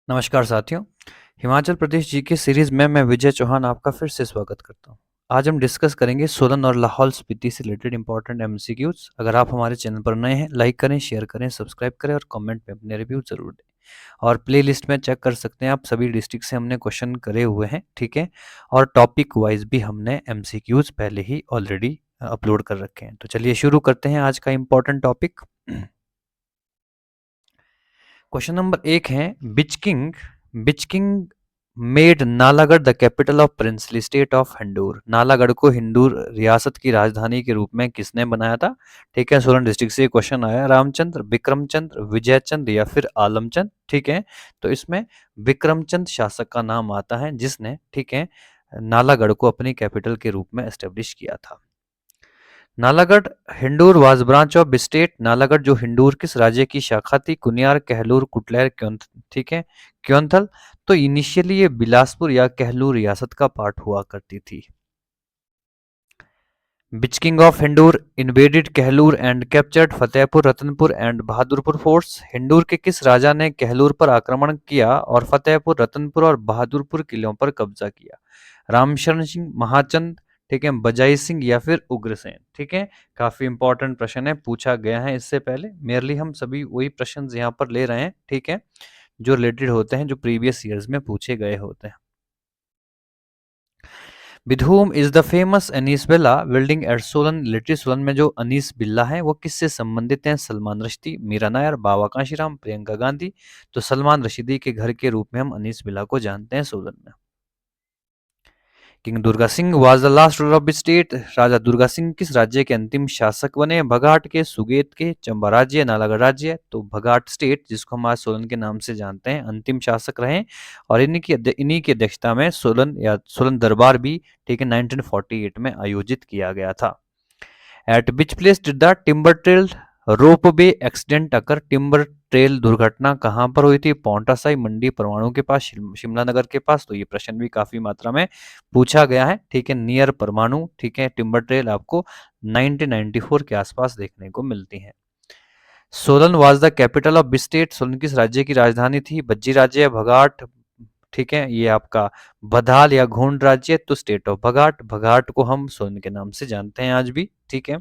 नमस्कार साथियों। हिमाचल प्रदेश जी के सीरीज में मैं विजय चौहान आपका फिर से स्वागत करता हूं। आज हम डिस्कस करेंगे सोलन और लाहौल स्पीति से रिलेटेड इंपॉर्टेंट एमसीक्यूज। अगर आप हमारे चैनल पर नए हैं, लाइक करें, शेयर करें, सब्सक्राइब करें और कमेंट में अपने रिव्यू जरूर दें। और प्ले लिस्ट में चेक कर सकते हैं आप, सभी डिस्ट्रिक्ट से हमने क्वेश्चन करे हुए हैं, ठीक है। और टॉपिक वाइज भी हमने एमसीक्यूज पहले ही ऑलरेडी अपलोड कर रखे हैं। तो चलिए शुरू करते हैं आज का इंपॉर्टेंट टॉपिक। क्वेश्चन नंबर 1 है, which king made Nalagarh the capital of princely state of Hindur. Nalagarh को हिंदूर रियासत की राजधानी के रूप में किसने बनाया था? ठीक है, सोलन डिस्ट्रिक्ट से क्वेश्चन आया। रामचंद्र, विक्रमचंद्र, विजयचंद या फिर आलमचंद। ठीक है, तो इसमें विक्रमचंद शासक का नाम आता है जिसने, ठीक है, नालागढ़ को अपनी कैपिटल के रूप में एस्टेब्लिश किया था। Nalagarh हिंडूर was branch of बिस्टेट। Nalagarh जो हिंडूर किस राज्य की शाखा थी? कुनियार, कहलूर, कुटलैर, ठीक है, क्योंथल। तो इनिशियली ये बिलासपुर या कहलूर रियासत का पार्ट हुआ करती थी। Which king of Hindur invaded Kahlur and captured Fatehpur, Ratanpur and Bahadurpur forts. Hindur के किस राजा ने कहलूर पर आक्रमण किया और फतेहपुर, रतनपुर और बहादुरपुर किलों पर कब्जा किया? रामशरण सिंह, महाचंद, ठीक है, बजाई सिंह या फिर उग्रसेन। ठीक है, काफी इंपॉर्टेंट प्रश्न है, पूछा गया है इससे पहले। मेयरली हम सभी वही प्रश्न यहाँ पर ले रहे हैं, ठीक है, जो रिलेटेड होते हैं, जो प्रीवियस ईयर्स में पूछे गए होते हैं। With whom is the famous Anis villa building at Solan? Literally Solan में जो अनीस बिल्ला है वो किससे संबंधित हैं? सलमान रश्दी, मीरा नायर, बाबा कांशीराम, प्रियंका गांधी। तो सलमान रशीदी के घर के रूप में हम अनीस बिल्ला को जानते हैं सोलन में। King Durga Singh was the last ruler of which state? Raja Durga Singh किस राज्य के अंतिम शासक बने? भगाट के, सुगेत के, चंबा राज्य, नालागढ़ राज्य। तो भगाट स्टेट, जिसको हम आज सोलन के नाम से जानते हैं, अंतिम शासक रहे। और इन्हीं की अध्यक्षता में सोलन या सोलन दरबार भी, ठीक है, 1948 में आयोजित किया गया था। Eight which place did the timber trail rope way accident occur? Timber trail दुर्घटना कहाँ पर हुई थी? पौंटा साहिब, मंडी, परवाणु के पास, शिमला नगर के पास। तो ये प्रश्न भी काफी मात्रा में पूछा गया है, ठीक है, नियर परमाणु। ठीक है, टिम्बर ट्रेल आपको 1994 के आसपास देखने को मिलती है। Solan was the capital of which state? Solan किस राज्य की राजधानी थी? बज्जी राज्य, भगाट, ठीक है, ये आपका बधाल या घोंड राज्य। तो स्टेट ऑफ भगाट, भगाट को हम सोलन के नाम से जानते हैं आज भी, ठीक है।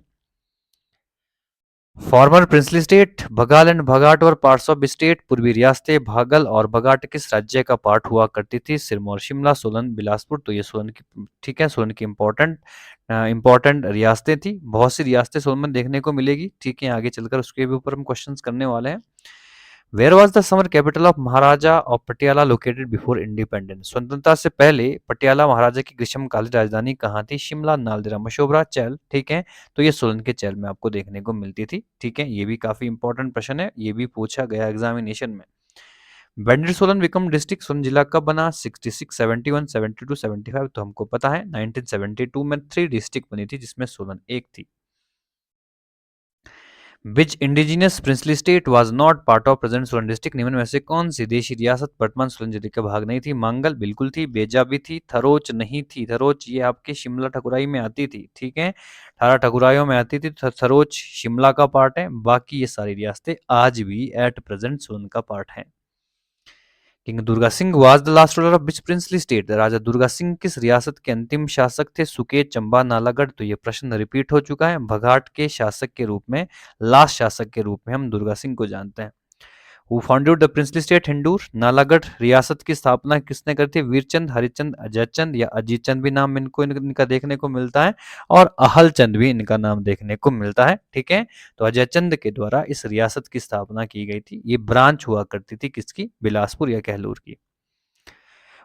फॉर्मर प्रिंसली स्टेट बघाल एंड भगाट और पार्ट्स ऑफ स्टेट। पूर्वी रियासतें भागल और भगाट किस राज्य का पार्ट हुआ करती थी? सिरमौर, शिमला, सोलन, बिलासपुर। तो ये सोलन की, ठीक है, सोलन की इंपॉर्टेंट रियासतें थी। बहुत सी रियासतें सोलन में देखने को मिलेगी, ठीक है, आगे चलकर उसके भी ऊपर हम क्वेश्चंस करने वाले हैं। Where was the summer capital of Maharaja of Patiala located before independence? स्वतंत्रता से पहले पटियाला महाराजा की ग्रीष्मकालीन राजधानी कहाँ थी? शिमला, नालदेहरा, मशोबरा, चैल। ठीक है, तो ये सोलन के चैल में आपको देखने को मिलती थी, ठीक है। ये भी काफी इंपॉर्टेंट प्रश्न है, ये भी पूछा गया एग्जामिनेशन में। बैंडेड सोलन विक्रम डिस्ट्रिक्ट सोलन जिला कब बना? 66, 71, 72, 75। तो हमको पता है 1972 में 3 डिस्ट्रिक्ट बनी थी जिसमें सोलन एक थी। Which indigenous princely state was not part of present Solan district? निम्न में से कौन सी देशी रियासत वर्तमान सोलन जिले का भाग नहीं थी? मांगल बिल्कुल थी, बेजा भी थी, थरोच नहीं थी। थरोच ये आपके शिमला ठकुराई में आती थी, ठीक है, 18 ठकुराइयों में आती थी। थरोच शिमला का पार्ट है। बाकी ये सारी रियासतें आज भी एट प्रेजेंट सोलन का पार्ट है। King Durga Singh was the last ruler of which princely state? Raja Durga Singh किस रियासत के अंतिम शासक थे? सुकेत, चंबा, नालागढ़। तो ये प्रश्न रिपीट हो चुका है। भगाट के शासक के रूप में, लास्ट शासक के रूप में हम दुर्गा सिंह को जानते हैं। Who founded the princely state Hindur? Nalagarh रियासत की स्थापना किसने करी थी? वीरचंद, हरिचंद, अजयचंद या अजीत चंद भी नाम इनका देखने को मिलता है। और अहल चंद भी इनका नाम देखने को मिलता है, ठीक है। तो अजयचंद के द्वारा इस रियासत की स्थापना की गई थी। ये ब्रांच हुआ करती थी किसकी? बिलासपुर या कहलूर की।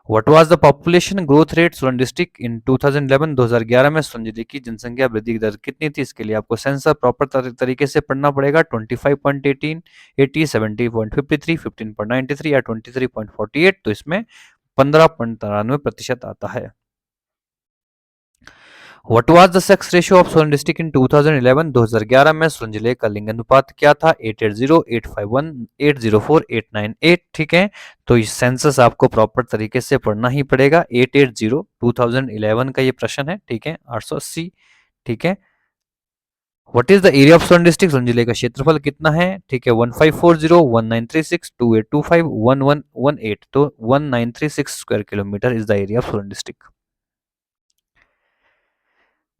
What was the population growth rate Solan district in 2011? 2011 में सोलन जिले की जनसंख्या वृद्धि दर कितनी थी? इसके लिए आपको सेंसर प्रॉपर तरीके से पढ़ना पड़ेगा। 25.18, 80, 70.53, 15.93 या 23.48। तो इसमें 15.93% आता है। What was the sex ratio of Solan district in 2011? 2011 में सोलन जिले का लिंग अनुपात क्या था? 880, 851, 804, 898। ठीक है, तो इस सेंसस आपको प्रॉपर तरीके से पढ़ना ही पड़ेगा। 880 2011 का ये प्रश्न है, ठीक है, 880, ठीक है। What is the area of Solan district? Solan जिले का क्षेत्रफल कितना है? ठीक है 1540, 1936, 2825, 1118। तो 1936 square kilometre is the area of Solan district.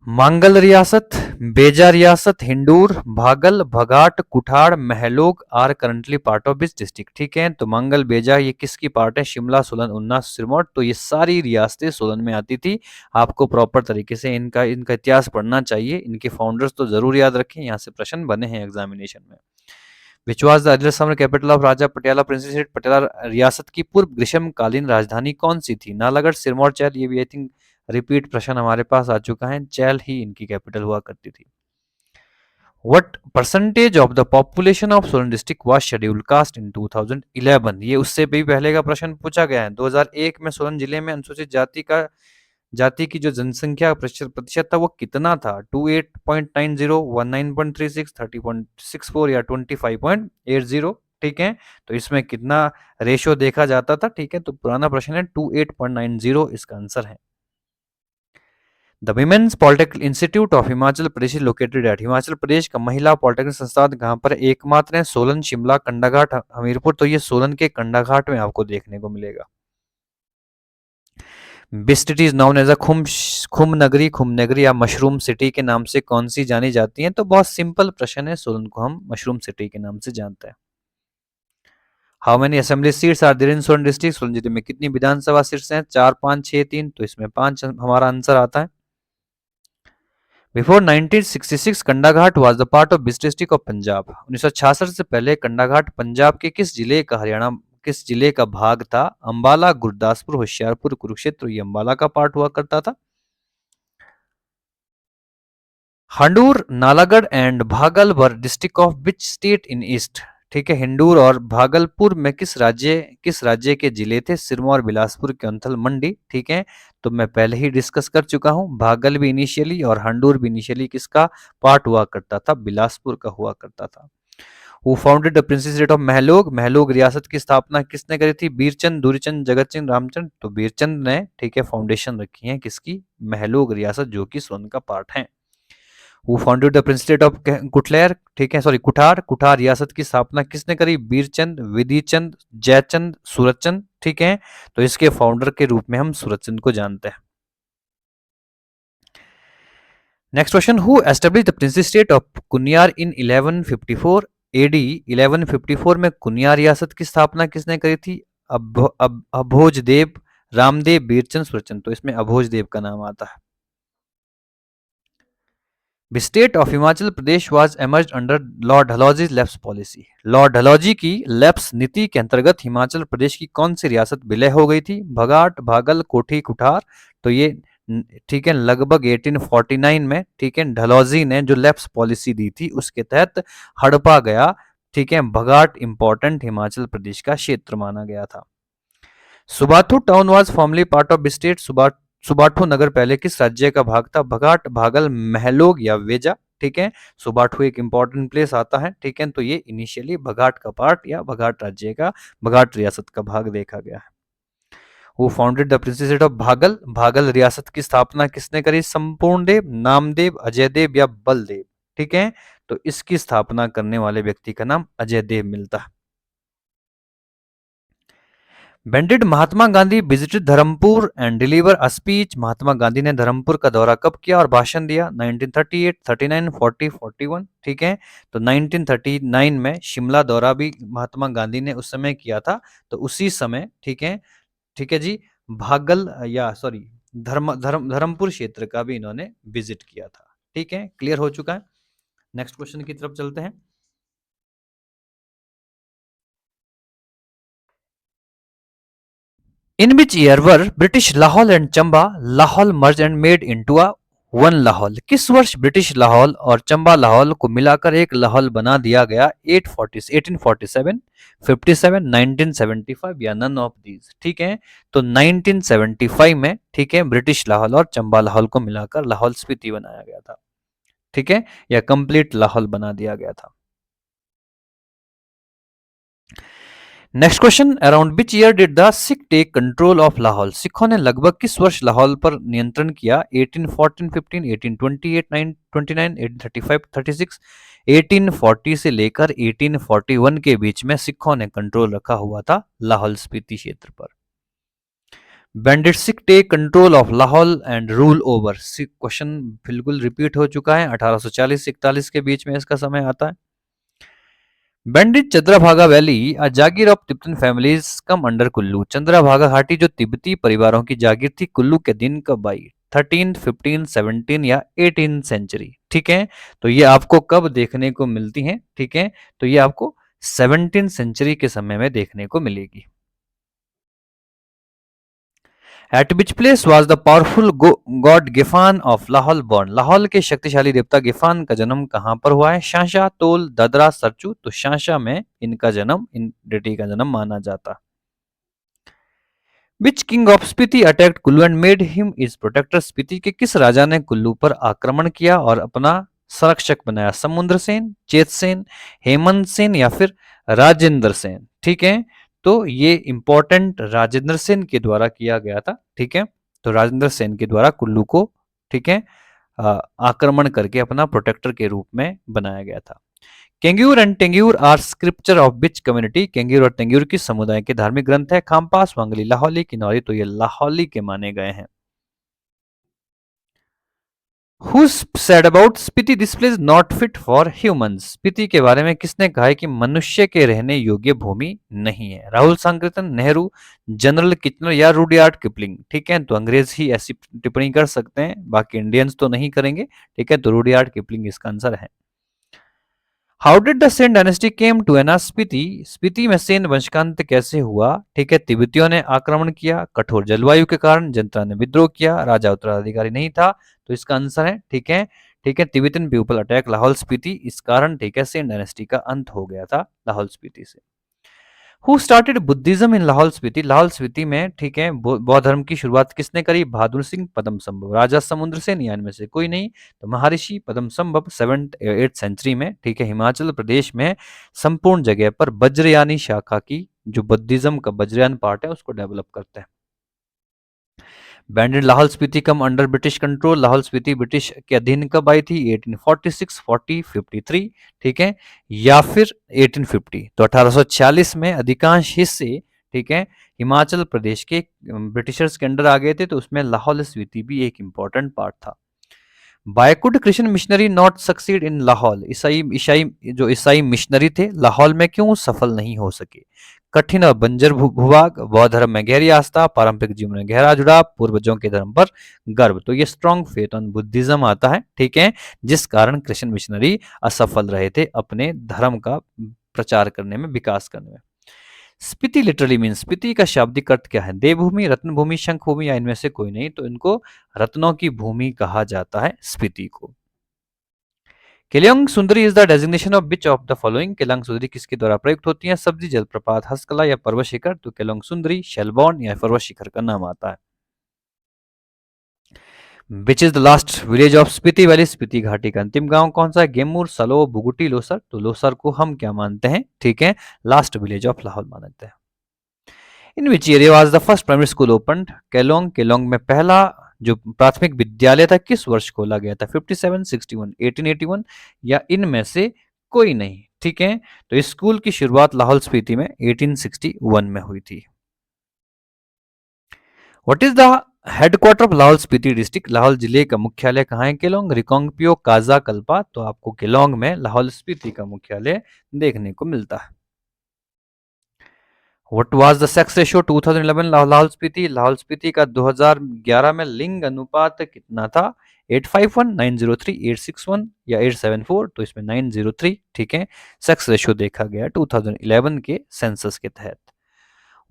Mangal रियासत, बेजा रियासत, Hindur, Bhagal, Bhagat, Kuthar, Mahlog are currently part of this district. ठीक है, तो मंगल बेजा ये किसकी पार्ट है? शिमला, सोलन, उन्ना, सिरमौर। तो ये सारी रियासतें सोलन में आती थी। आपको प्रॉपर तरीके से इनका इनका इतिहास पढ़ना चाहिए। इनके फाउंडर्स तो जरूर याद रखें, यहाँ से प्रश्न बने हैं एग्जामिनेशन में। Which was the earlier summer capital of Raja Patiala princess state? Patiala रियासत की पूर्व ग्रीष्मकालीन राजधानी कौन सी थी? नालागढ़, सिरमौर, चैल। ये भी आई थिंक रिपीट प्रश्न हमारे पास आ चुका है। चैल ही इनकी कैपिटल हुआ करती थी। What percentage of the population of Solan district was scheduled caste in 2011? ये उससे भी पहले का प्रश्न पूछा गया है। 2001 में सोलन जिले में अनुसूचित जाति की जो जनसंख्या प्रतिशत था वो कितना था? 28.90, 19.36, 30.64 या 25.80। ठीक है, तो इसमें कितना रेशियो देखा जाता था? ठीक है, तो पुराना प्रश्न है 28.90 इसका आंसर है। The women's polytechnic institute of Himachal Pradesh located at? Himachal Pradesh का महिला पॉलिटेक्निक संस्थान कहाँ पर एकमात्र है? सोलन, शिमला, कंडाघाट, हमीरपुर। तो ये सोलन के कंडाघाट में आपको देखने को मिलेगा। बिस्ट is known as a Khumb Nagri या मशरूम सिटी के नाम से कौन सी जानी जाती है? तो बहुत सिंपल प्रश्न है, सोलन को हम मशरूम सिटी के नाम से जानते हैं। How many assembly seats are there in Solan district? Solan जिले में कितनी विधानसभा सीट्स हैं? 4, 5, 6, 3। तो इसमें 5 हमारा आंसर आता है। Before 1966 Kandaghat was the part of बिस्ट डिस्ट्रिक्ट ऑफ पंजाब? 1966 से पहले कंडाघाट पंजाब के किस जिले का किस जिले का भाग था? अंबाला, गुरदासपुर, होशियारपुर, कुरुक्षेत्र। ये अंबाला का पार्ट हुआ करता था। Handur, Nalagarh and Bhagal were district of which state in east? ठीक है, हिंडूर और भागलपुर में किस राज्य के जिले थे? सिरमौर, बिलासपुर, कैंथल, मंडी। ठीक है, तो मैं पहले ही डिस्कस कर चुका हूं, भागल भी इनिशियली और हंडूर भी इनिशियली किसका पार्ट हुआ करता था? बिलासपुर का हुआ करता था। Who founded the princes state of Mahlog? Mahlog रियासत की स्थापना किसने करी थी? बीरचंद, दूरीचंद, जगत सिंह, रामचंद्र। तो बीरचंद ने, ठीक है, फाउंडेशन रखी है किसकी? महलोग रियासत, जो कि सोन का पार्ट है। Who founded the prince state of Kutlehar? ठीक है, सॉरी, कुठार। कुठार रियासत की स्थापना किसने करी? बीरचंद, विधिचंद, जयचंद, सूरजचंद। ठीक है, तो इसके फाउंडर के रूप में हम सूरजचंद को जानते हैं। Next question, who establish the princes state of Kuniyar in 1154 AD? 1154 में कुनियार रियासत की स्थापना किसने करी थी? अभोज देव, रामदेव, बीरचंद, सूरजचंद। तो इसमें अभोज देव का नाम आता है। The state of Himachal Pradesh was emerged under Lord Dalhousie lapse policy? Lord Dalhousie की लैप्स नीति के अंतर्गत हिमाचल प्रदेश की कौन सी रियासत विलय हो गई थी? भगाट, भागल, कोठी, कुठार। तो ये ठीक है लगभग 1849 में, ठीक है, डलहौजी ने जो लैप्स पॉलिसी दी थी उसके तहत हड़पा गया। ठीक है, भगाट इंपॉर्टेंट हिमाचल प्रदेश का क्षेत्र माना गया था। Subathu town was formerly part of state? Subathu नगर पहले किस राज्य का भाग था? भगाट, भागल, महलोग या वेजा। ठीक है, सुबाथु एक इंपॉर्टेंट प्लेस आता है। ठीक है, तो ये इनिशियली भगाट का पार्ट या भगाट राज्य का, भगाट रियासत का भाग देखा गया है। Who founded the princess of भागल? भागल रियासत की स्थापना किसने करी? संपूर्ण देव, नामदेव, अजय देव या बलदेव। ठीक है, तो इसकी स्थापना करने वाले व्यक्ति का नाम अजय देव मिलता है। When did Mahatma Gandhi visited Dharampur and deliver a speech? Mahatma Gandhi ने धर्मपुर का दौरा कब किया और भाषण दिया? 1938, 39, 40, 41। ठीक है, तो 1939 में शिमला दौरा भी महात्मा गांधी ने उस समय किया था। तो उसी समय, ठीक है जी, भागल या सॉरी धर्मपुर क्षेत्र का भी इन्होंने विजिट किया था। ठीक है, क्लियर हो चुका है। नेक्स्ट क्वेश्चन की तरफ चलते हैं। In which year were British Lahore and Chamba Lahore merged and made into a one Lahaul? किस वर्ष ब्रिटिश लाहौल और चंबा लाहौल को मिलाकर एक लाहौल बना दिया गया? 1847, 57, 1975 या नन ऑफ दीज? ठीक है, तो 1975 में, ठीक है, ब्रिटिश लाहौल और चंबा लाहौल को मिलाकर लाहौल स्पीति बनाया गया था। ठीक है, या कंप्लीट लाहौल बना दिया गया था। Next question, around which year did the Sikh take control of Lahaul? सिखों ने लगभग किस वर्ष लाहौल पर नियंत्रण किया? 1814, 15, 1828, 929, 1835, 36, 1840 से लेकर 1841 के बीच में सिखों ने कंट्रोल रखा हुआ था लाहौल स्पीति क्षेत्र पर। Bandit Sikh take control of Lahaul and rule over. Question बिल्कुल रिपीट हो चुका है, 1840 से 41 के बीच में इसका समय आता है। Bandit Chandrabhaga valley a Jagir of Tibetan families come under Kullu. Chandrabhaga घाटी जो तिब्बती परिवारों की जागीर थी, कुल्लू के दिन कब आई? 13, 15, 17 या 18 सेंचुरी। ठीक है, तो ये आपको कब देखने को मिलती हैं? ठीक है, तो ये आपको 17 सेंचुरी के समय में देखने को मिलेगी। At which place was the powerful god गिफान of Lahaul born? Lahaul के शक्तिशाली देवता गिफान का जन्म कहाँ पर हुआ है? शांशा, तोल, ददरा, सरचू। तो शांशा में इनका जन्म, इन डेटी का जन्म माना जाता। Which king of Spiti attacked Kullu and made him his protector? Spiti के किस राजा ने कुल्लू पर आक्रमण किया और अपना संरक्षक बनाया? समुद्र सेन, चेत सेन, हेमंत सेन या फिर राजेंद्र सेन? ठीक है, तो ये इंपॉर्टेंट राजेंद्र सेन के द्वारा किया गया था। ठीक है, तो राजेंद्र सेन के द्वारा कुल्लू को, ठीक है, आक्रमण करके अपना प्रोटेक्टर के रूप में बनाया गया था। Kengur and Tengur are scripture of which community? Kengur और टेंगूर किस समुदाय के धार्मिक ग्रंथ है? खामपास, वांगली, लाहौली, किन्नौरी। तो ये लाहौली के माने गए हैं। Who said about Spiti this place not fit for humans? Spiti के बारे में किसने कहा है कि मनुष्य के रहने योग्य भूमि नहीं है? राहुल सांकृतन, नेहरू, जनरल किचनर या रुडयार्ड किपलिंग? ठीक है, तो अंग्रेज ही ऐसी टिप्पणी कर सकते हैं, बाकी इंडियंस तो नहीं करेंगे। ठीक है, तो रुडयार्ड किपलिंग इसका आंसर है। How did the Sen dynasty came to in Spiti? Spiti में सेन वंश का अंत कैसे हुआ? ठीक है, तिब्बतियों ने आक्रमण किया, कठोर जलवायु के कारण जनता ने विद्रोह किया, राजा उत्तराधिकारी नहीं था। तो इसका आंसर है, ठीक है, ठीक है, Tibetan people attack Lahaul Spiti, इस कारण, ठीक है, सेन डायनेस्टी का अंत हो गया था लाहौल स्पीति से। हु स्टार्टेड बुद्धिज्म इन लाहौल स्पीति? लाहौल स्पीति में, ठीक है, बौद्ध धर्म की शुरुआत किसने करी? बहादुर सिंह, पद्म संभव, राजा समुद्र सेन या इनमें से कोई नहीं? तो महर्षि पद्म संभव 7th 8th सेंचुरी में, ठीक है, हिमाचल प्रदेश में संपूर्ण जगह पर वज्रयानी शाखा की, जो बुद्धिज्म का वज्रयान पार्ट है, उसको डेवलप करते हैं। When did Lahaul Spiti come under British control? Lahaul Spiti British के अधीन कब आई थी? 1846, 40, 53। ठीक है, या फिर 1850। तो 1846 में अधिकांश हिस्से, ठीक है, हिमाचल प्रदेश के ब्रिटिशर्स के अंडर आ गए थे, तो उसमें लाहौल स्पीति भी एक इंपॉर्टेंट पार्ट था। Y could Christian missionary not succeed in Lahaul? ईसाई ईसाई जो ईसाई मिशनरी थे, लाहौल में क्यों सफल नहीं हो सके? कठिन और बंजर भूभाग, बौद्ध धर्म में गहरी आस्था, पारंपरिक जीवन में गहरा जुड़ाव, पूर्वजों के धर्म पर गर्व। तो ये स्ट्रॉन्ग फेथ ऑन बुद्धिज्म आता है, ठीक है, जिस कारण क्रिश्चियन मिशनरी असफल रहे थे अपने धर्म का प्रचार करने में, विकास करने में। स्पीति लिटरली मीन्स, स्पीति का शाब्दिक अर्थ क्या है? देवभूमि, रत्नभूमि, शंखभूमि या इनमें से कोई नहीं? तो इनको रत्नों की भूमि कहा जाता है स्पीति को। केलोंग सुंदरी is the designation of which of the following? Kelong सुंदरी किसके द्वारा प्रयुक्त होती है? सब्जी, जलप्रपात, हस्तकला या पर्वत शिखर? तो केलोंग सुंदरी शेलबॉर्न या पर्वत शिखर का नाम आता है। Which is the last village of Spiti valley? Spiti घाटी का अंतिम गांव कौन सा है? गेमूर, सलो, बुगुटी, लोसर। तो लोसर को हम क्या मानते हैं? ठीक है, लास्ट विलेज ऑफ लाहौल मानते हैं। In which area was the first primary school open? Keylong, Keylong में पहला जो प्राथमिक विद्यालय था किस वर्ष खोला गया था? 57, 61, 1881 या इनमें से कोई नहीं? ठीक है, तो इस स्कूल की शुरुआत लाहौल स्पीति में 1861 में हुई थी। What is the headquarter of Lahaul Spiti district? Lahaul जिले का मुख्यालय कहाँ है? केलोंग, रिकांगपिओ, काजा, कल्पा। तो आपको केलोंग में लाहौल स्पीति का मुख्यालय देखने को मिलता है। What was the sex ratio 2011 Lahaul Spiti? Lahaul Spiti का 2011 में लिंग अनुपात कितना था? 851, 903, 861 या 874? तो इसमें 903, ठीक है, सेक्स रेशियो देखा गया 2011 के सेंसस के तहत।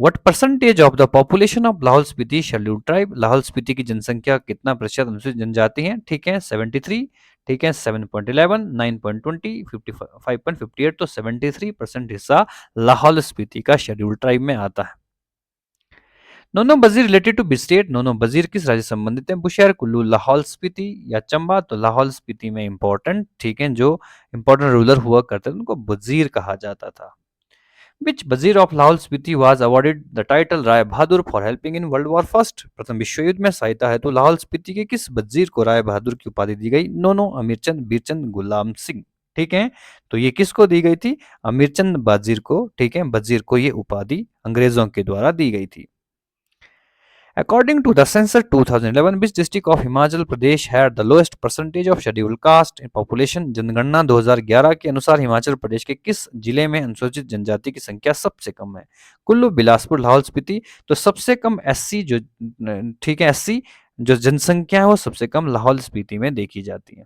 What percentage of the population of Lahaul Spiti scheduled tribe? Lahaul Spiti की जनसंख्या कितना प्रतिशत अनुसूचित जनजाति है? ठीक है, 73, ठीक है, 7.11, 9.20, 55.58। तो 73% हिस्सा लाहौल स्पीति का शेड्यूल्ड ट्राइब में आता है। Nono Bazir related to which state? Nono Bazir किस राज्य से संबंधित है? बुशहर, कुल्लू, लाहौल स्पीति या चंबा? तो लाहौल स्पीति में इंपॉर्टेंट, ठीक है, जो इंपॉर्टेंट रूलर हुआ करते थे उनको वजीर कहा जाता था। Which wazir of Lahaul Spiti was awarded the title Rai Bahadur for helping in world war first. प्रथम विश्व युद्ध में सहायता है तो लाहौल स्पीति के किस वजीर को राय बहादुर की उपाधि दी गई? नो अमीरचंद बीरचंद गुलाम सिंह। ठीक है, तो ये किसको दी गई थी? अमीरचंद बाजीर को, ठीक है, वजीर को ये उपाधि अंग्रेजों के द्वारा दी गई थी। According to the census 2011, which district of Himachal Pradesh had the lowest percentage of scheduled caste in population? जनगणना 2011 के अनुसार हिमाचल प्रदेश के किस जिले में अनुसूचित जनजाति की संख्या सबसे कम है? कुल्लू, बिलासपुर, लाहौल स्पीति। तो सबसे कम एससी जो, ठीक है, एससी जो जनसंख्या है वो सबसे कम लाहौल स्पीति में देखी जाती है।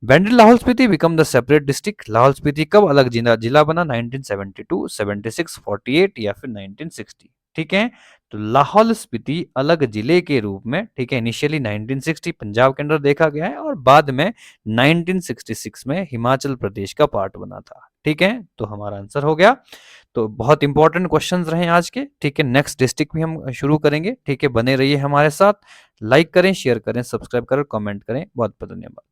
When did Lahaul Spiti become the separate district? Lahaul Spiti कब अलग जिला बना? 1972, 76, 48 या फिर 1960। ठीक है, तो लाहौल स्पीति अलग जिले के रूप में, ठीक है, इनिशियली 1960 पंजाब के अंदर देखा गया है और बाद में 1966 में हिमाचल प्रदेश का पार्ट बना था। ठीक है, तो हमारा आंसर हो गया। तो बहुत इंपॉर्टेंट क्वेश्चंस रहे आज के। ठीक है, नेक्स्ट डिस्ट्रिक्ट भी हम शुरू करेंगे। ठीक है, बने रहिए हमारे साथ, लाइक करें, शेयर करें, सब्सक्राइब करें, कमेंट करें। बहुत बहुत धन्यवाद।